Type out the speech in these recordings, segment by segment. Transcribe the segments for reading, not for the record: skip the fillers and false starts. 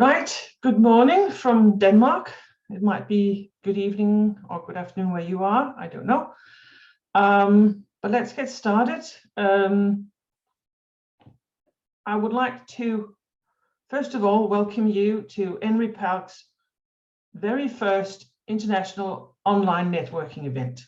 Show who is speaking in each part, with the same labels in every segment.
Speaker 1: Right, good morning from Denmark. It might be good evening or good afternoon where you are, I don't know. But let's get started. I would like to, first of all, welcome you to INRePALC's very first international online networking event.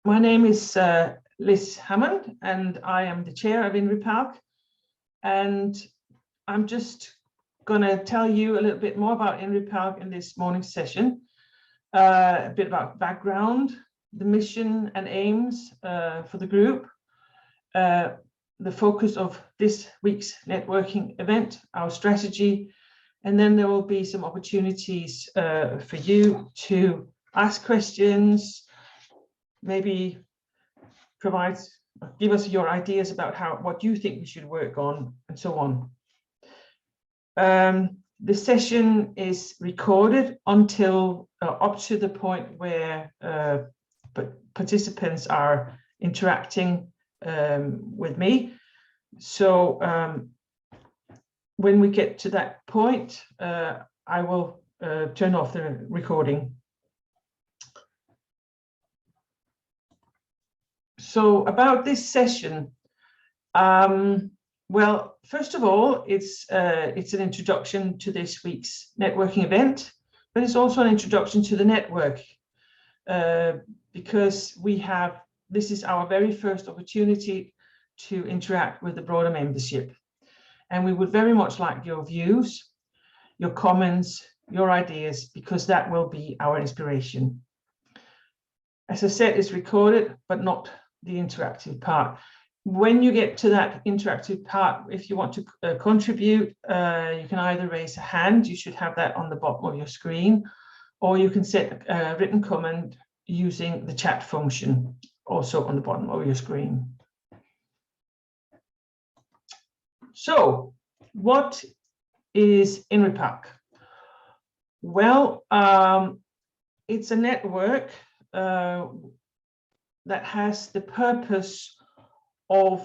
Speaker 1: My name is Lis Hammond, and I am the chair of INRePALC. And I'm just going to tell you a little bit more about INRePALC in this morning's session, a bit about background, the mission and aims for the group, the focus of this week's networking event, our strategy, and then there will be some opportunities for you to ask questions, maybe give us your ideas about what you think we should work on, and so on. The session is recorded until up to the point where participants are interacting with me. So when we get to that point, I will turn off the recording. So about this session, well, first of all, it's an introduction to this week's networking event, but it's also an introduction to the network because this is our very first opportunity to interact with the broader membership. And we would very much like your views, your comments, your ideas, because that will be our inspiration. As I said, it's recorded, but not the interactive part. When you get to that interactive part, if you want to contribute, you can either raise a hand, you should have that on the bottom of your screen, or you can set a written comment using the chat function, also on the bottom of your screen. So, what is INRePALC? Well, it's a network that has the purpose of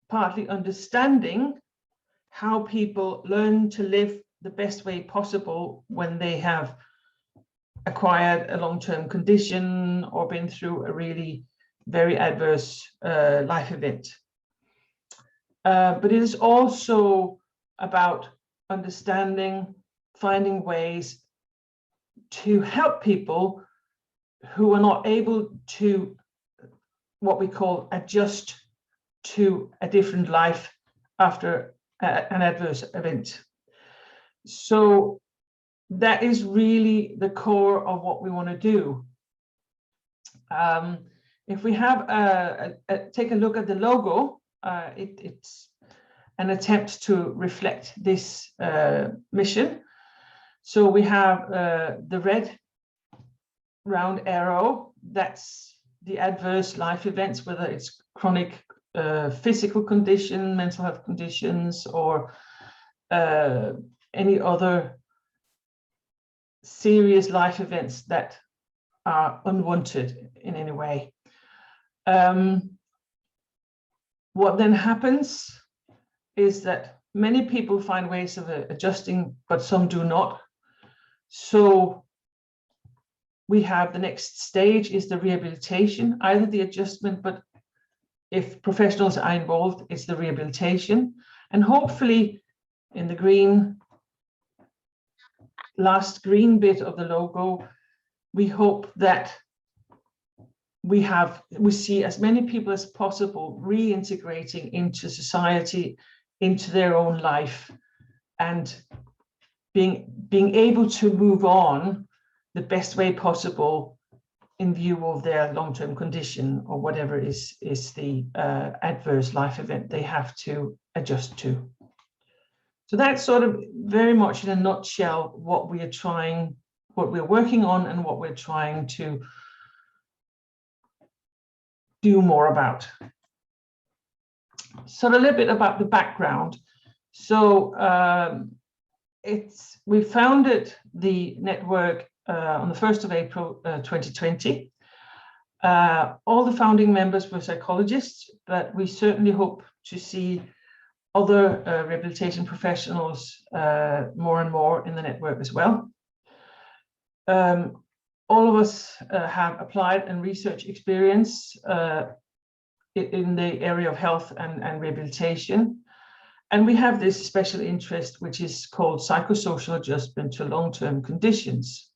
Speaker 1: partly understanding how people learn to live the best way possible when they have acquired a long-term condition or been through a really very adverse life event. But it is also about understanding, finding ways to help people who are not able to, what we call, adjust to a different life after an adverse event. So that is really the core of what we want to do. If we have take a look at the logo, it's an attempt to reflect this mission. So we have the red round arrow, that's the adverse life events, whether it's chronic physical condition, mental health conditions, or any other serious life events that are unwanted in any way. What then happens is that many people find ways of adjusting, but some do not. So we have the next stage is the rehabilitation, either the adjustment, but if professionals are involved, it's the rehabilitation. And hopefully in the last green bit of the logo, we hope that we see as many people as possible reintegrating into society, into their own life, and being able to move on the best way possible in view of their long-term condition or whatever is the adverse life event they have to adjust to. So that's sort of very much in a nutshell what we're working on and what we're trying to do more about. So a little bit about the background. So we founded the network on the 1st of April 2020. All the founding members were psychologists, but we certainly hope to see other rehabilitation professionals more and more in the network as well. All of us have applied and research experience in the area of health and rehabilitation. And we have this special interest, which is called psychosocial adjustment to long-term conditions.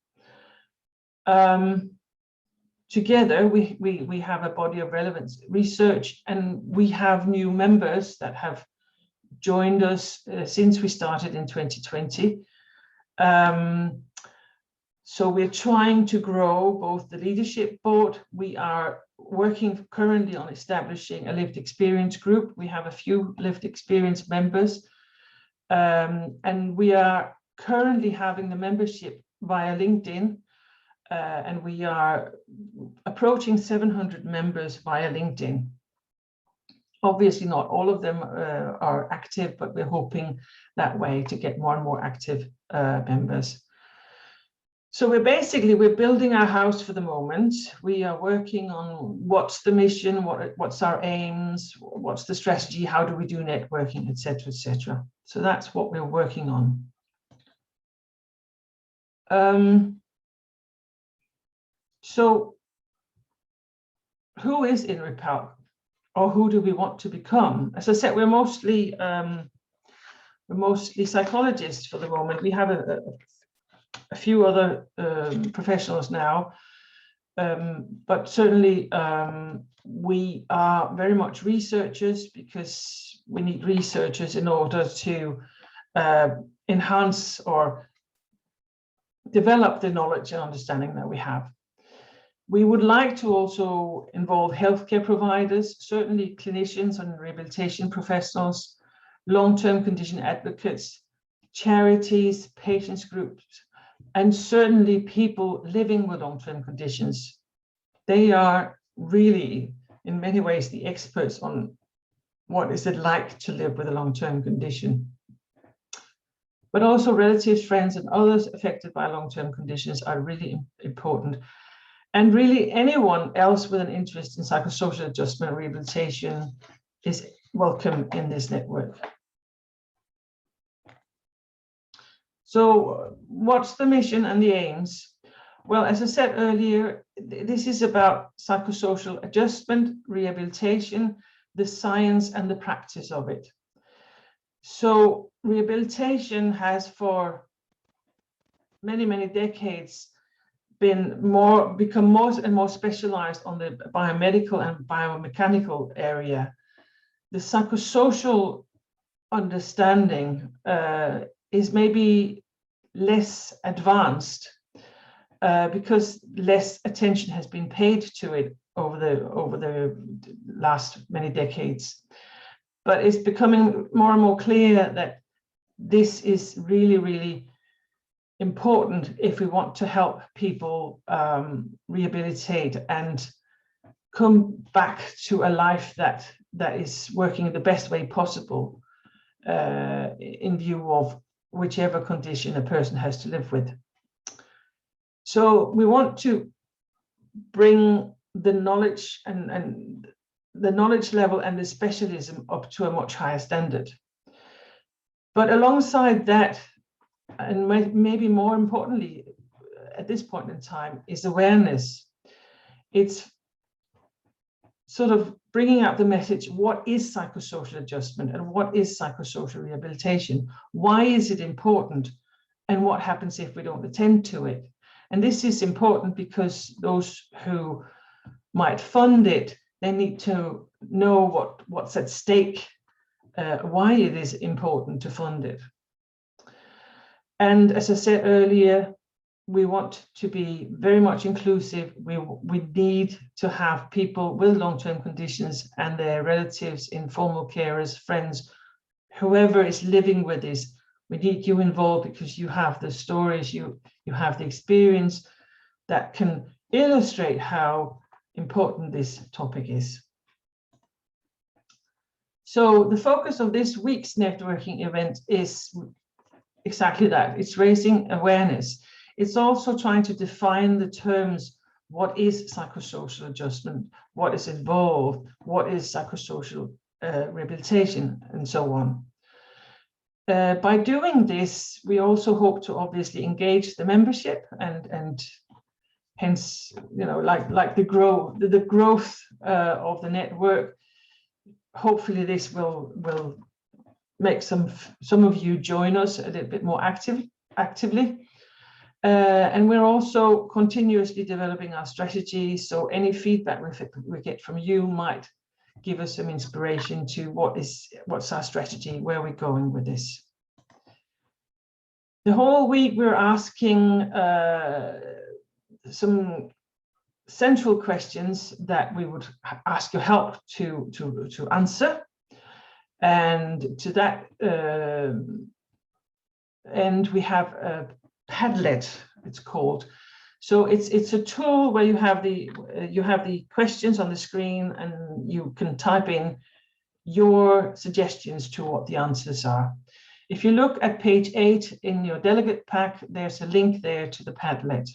Speaker 1: Together, we have a body of relevant research, and we have new members that have joined us since we started in 2020. So we're trying to grow both the leadership board. We are working currently on establishing a lived experience group. We have a few lived experience members, and we are currently having the membership via LinkedIn, and we are approaching 700 members via LinkedIn. Obviously, not all of them are active, but we're hoping that way to get more and more active members. So we're building our house for the moment. We are working on what's the mission, what's our aims, what's the strategy, how do we do networking, etc., etc. So that's what we're working on. So who is INRePALC, or who do we want to become? As I said, we're mostly psychologists for the moment. We have a few other professionals now, but certainly we are very much researchers, because we need researchers in order to enhance or develop the knowledge and understanding that we have. We would like to also involve healthcare providers, certainly clinicians and rehabilitation professionals, long-term condition advocates, charities, patients groups, and certainly people living with long-term conditions. They are really, in many ways, the experts on what is it like to live with a long-term condition. But also relatives, friends, and others affected by long-term conditions are really important. And really anyone else with an interest in psychosocial adjustment and rehabilitation is welcome in this network. So what's the mission and the aims? Well, as I said earlier, this is about psychosocial adjustment, rehabilitation, the science and the practice of it. So rehabilitation has for many, many decades become more and more specialized on the biomedical and biomechanical area. The psychosocial understanding is maybe less advanced because less attention has been paid to it over the last many decades. But it's becoming more and more clear that this is really, really important if we want to help people rehabilitate and come back to a life that is working in the best way possible in view of whichever condition a person has to live with. So we want to bring the knowledge and the knowledge level and the specialism up to a much higher standard. But alongside that, and maybe more importantly at this point in time, is awareness. It's sort of bringing out the message, what is psychosocial adjustment and what is psychosocial rehabilitation? Why is it important? And what happens if we don't attend to it? And this is important because those who might fund it, they need to know what's at stake, why it is important to fund it. And as I said earlier, we want to be very much inclusive. We need to have people with long-term conditions and their relatives, informal carers, friends, whoever is living with this. We need you involved because you have the stories, you have the experience that can illustrate how important this topic is. So the focus of this week's networking event is exactly that. It's raising awareness. It's also trying to define the terms what is psychosocial adjustment, what is involved, what is psychosocial rehabilitation, and so on. By doing this, we also hope to obviously engage the membership and hence, you know, like the growth of the network. Hopefully this will make some of you join us a little bit more actively. And we're also continuously developing our strategy. So any feedback we get from you might give us some inspiration to what's our strategy, where we're going with this. The whole week we're asking some central questions that we would ask your help to answer. And to that end, we have a Padlet, it's called. So it's a tool where you have the questions on the screen, and you can type in your suggestions to what the answers are. If you look at page 8 in your delegate pack, there's a link there to the Padlet.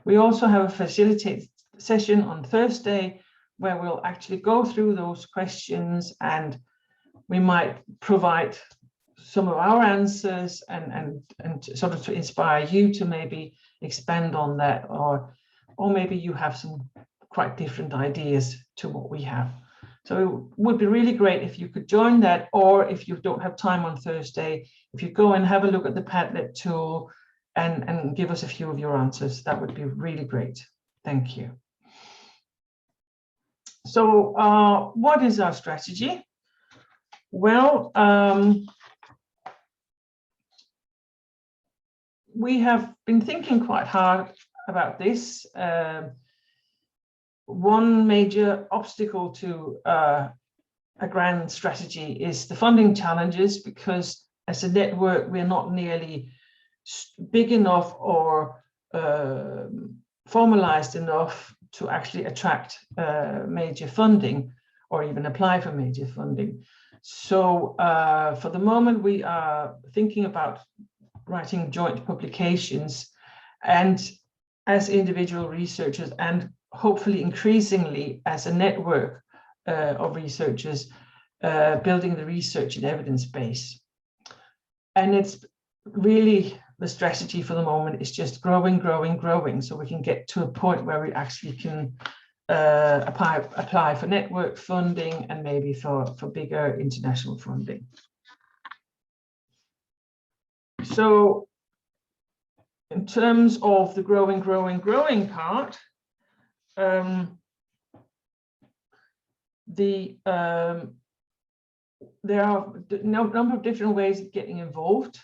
Speaker 1: We also have a facilitated session on Thursday where we'll actually go through those questions, and we might provide some of our answers and sort of to inspire you to maybe expand on that, or maybe you have some quite different ideas to what we have. So it would be really great if you could join that, or if you don't have time on Thursday, if you go and have a look at the Padlet tool and give us a few of your answers, that would be really great. Thank you. So what is our strategy? Well, we have been thinking quite hard about this. One major obstacle to a grand strategy is the funding challenges, because as a network, we're not nearly big enough or formalized enough to actually attract major funding or even apply for major funding. So for the moment, we are thinking about writing joint publications, and as individual researchers, and hopefully increasingly as a network of researchers, building the research and evidence base. And it's really the strategy for the moment is just growing, so we can get to a point where we actually can apply for network funding and maybe for bigger international funding. So in terms of the growing part, there are a number of different ways of getting involved.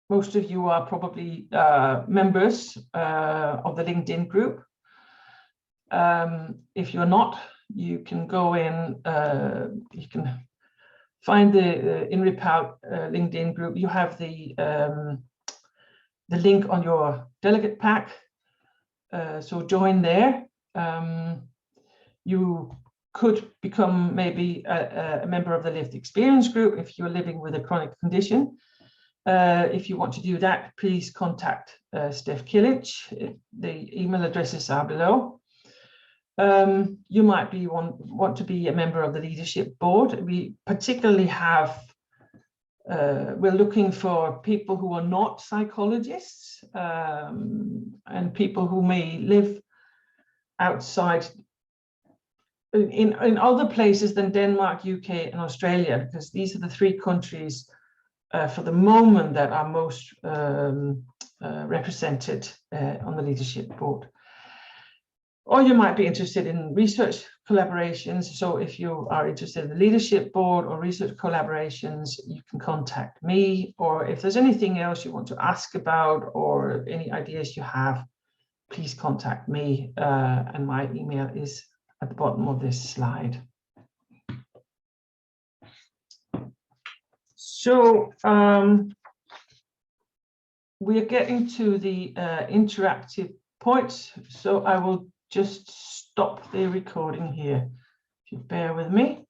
Speaker 1: Most of you are probably members of the LinkedIn group. If you're not, you can go in, you can find the INRePALC LinkedIn group. You have the link on your delegate pack, so join there. You could become maybe a member of the lived experience group if you're living with a chronic condition. If you want to do that, please contact Steph Kilic. The email addresses are below. You might want to be a member of the leadership board. We particularly have, we're looking for people who are not psychologists, and people who may live outside in other places than Denmark, UK, and Australia, because these are the 3 countries for the moment that are most represented on the leadership board. Or you might be interested in research collaborations. So if you are interested in the leadership board or research collaborations, you can contact me. Or if there's anything else you want to ask about or any ideas you have, please contact me. And my email is at the bottom of this slide. So we are getting to the interactive points. So I will just stop the recording here, if you bear with me.